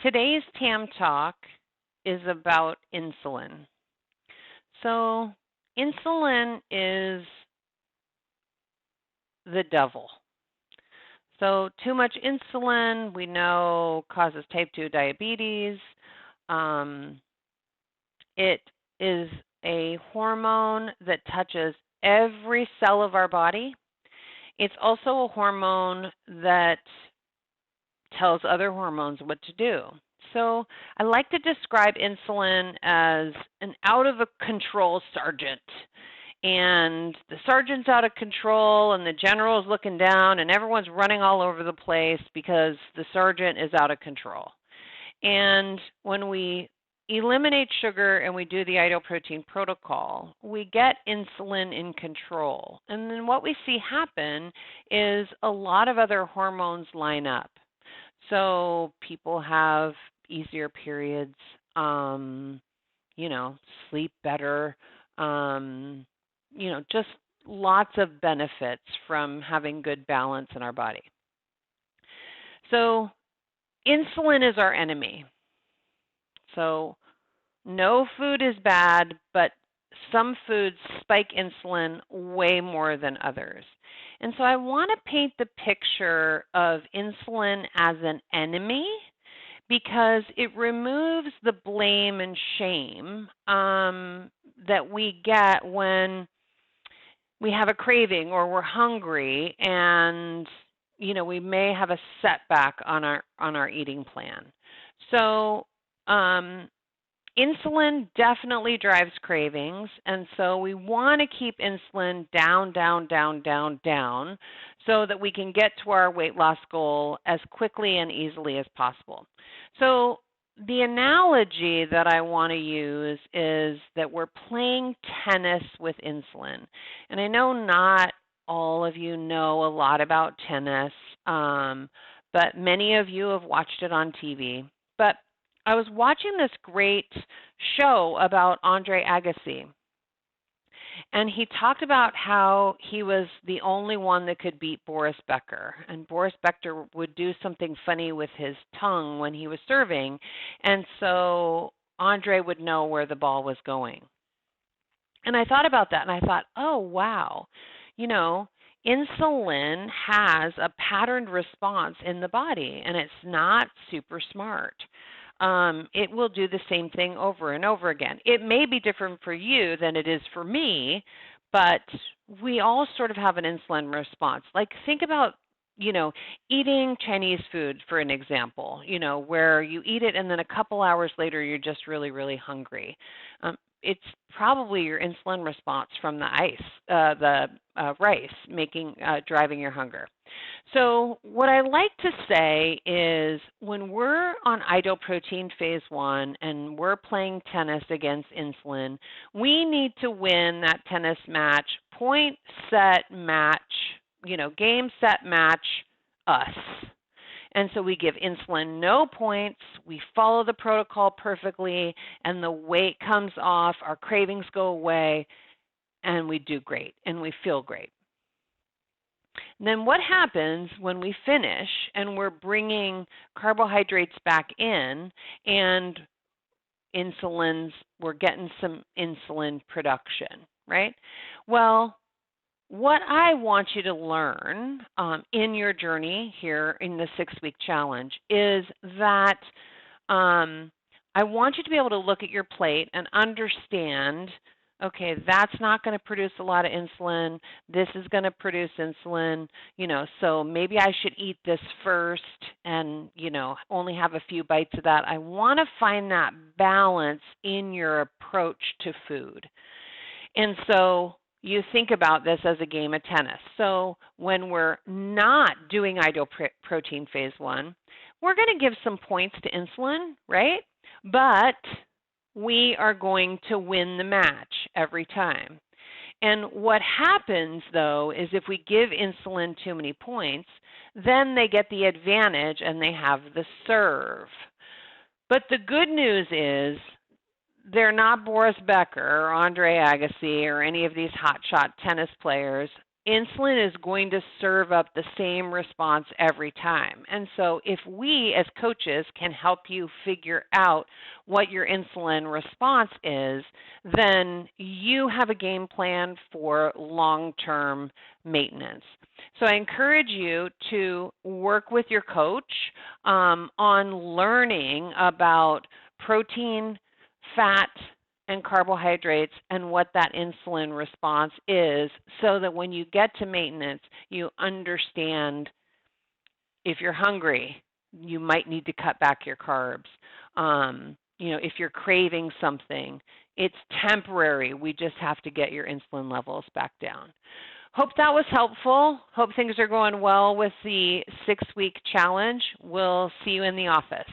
Today's TAM Talk is about insulin. So, insulin is the devil. So, too much insulin, we know, causes type 2 diabetes. Um, it is a hormone that touches every cell of our body. It's also a hormone that tells other hormones what to do. So I like to describe insulin as an out of control sergeant. And the sergeant's out of control, and the general's looking down, and everyone's running all over the place because the sergeant is out of control. And when we eliminate sugar and we do the ideal protein protocol, we get insulin in control. And then what we see happen is a lot of other hormones line up. So people have easier periods, sleep better, just lots of benefits from having good balance in our body. So insulin is our enemy. So no food is bad, but some foods spike insulin way more than others. And so I want to paint the picture of insulin as an enemy because it removes the blame and shame that we get when we have a craving or we're hungry and we may have a setback on our eating plan. So insulin definitely drives cravings, and so we want to keep insulin down, down, down, down, down, so that we can get to our weight loss goal as quickly and easily as possible. So the analogy that I want to use is that we're playing tennis with insulin. And I know not all of you know a lot about tennis, but many of you have watched it on TV. But I was watching this great show about Andre Agassi, and he talked about how he was the only one that could beat Boris Becker, and Boris Becker would do something funny with his tongue when he was serving, and so Andre would know where the ball was going. And I thought about that, and I thought, oh, wow, insulin has a patterned response in the body, and it's not super smart. It will do the same thing over and over again. It may be different for you than it is for me, but we all sort of have an insulin response. Like think about, eating Chinese food, for an example, where you eat it and then a couple hours later you're just really, really hungry. It's probably your insulin response from the rice, driving your hunger. So what I like to say is when we're on ideal protein phase 1 and we're playing tennis against insulin, we need to win that tennis match, point, set, match, game, set, match, us. And so we give insulin no points, we follow the protocol perfectly, and the weight comes off, our cravings go away, and we do great, and we feel great. And then what happens when we finish and we're bringing carbohydrates back in and we're getting some insulin production, right? Well, what I want you to learn in your journey here in the 6-week challenge is that I want you to be able to look at your plate and understand, okay, that's not going to produce a lot of insulin. This is going to produce insulin, so maybe I should eat this first and, only have a few bites of that. I want to find that balance in your approach to food. And so you think about this as a game of tennis. So when we're not doing ideal protein phase 1, we're going to give some points to insulin, right? But we are going to win the match every time. And what happens, though, is if we give insulin too many points, then they get the advantage and they have the serve. But the good news is they're not Boris Becker or Andre Agassi or any of these hotshot tennis players. insulin is going to serve up the same response every time. And so if we as coaches can help you figure out what your insulin response is, then you have a game plan for long-term maintenance. So I encourage you to work with your coach on learning about protein, fat, and carbohydrates and what that insulin response is, so that when you get to maintenance, you understand if you're hungry, you might need to cut back your carbs. If you're craving something, it's temporary. We just have to get your insulin levels back down. Hope that was helpful. Hope things are going well with the 6-week challenge. We'll see you in the office.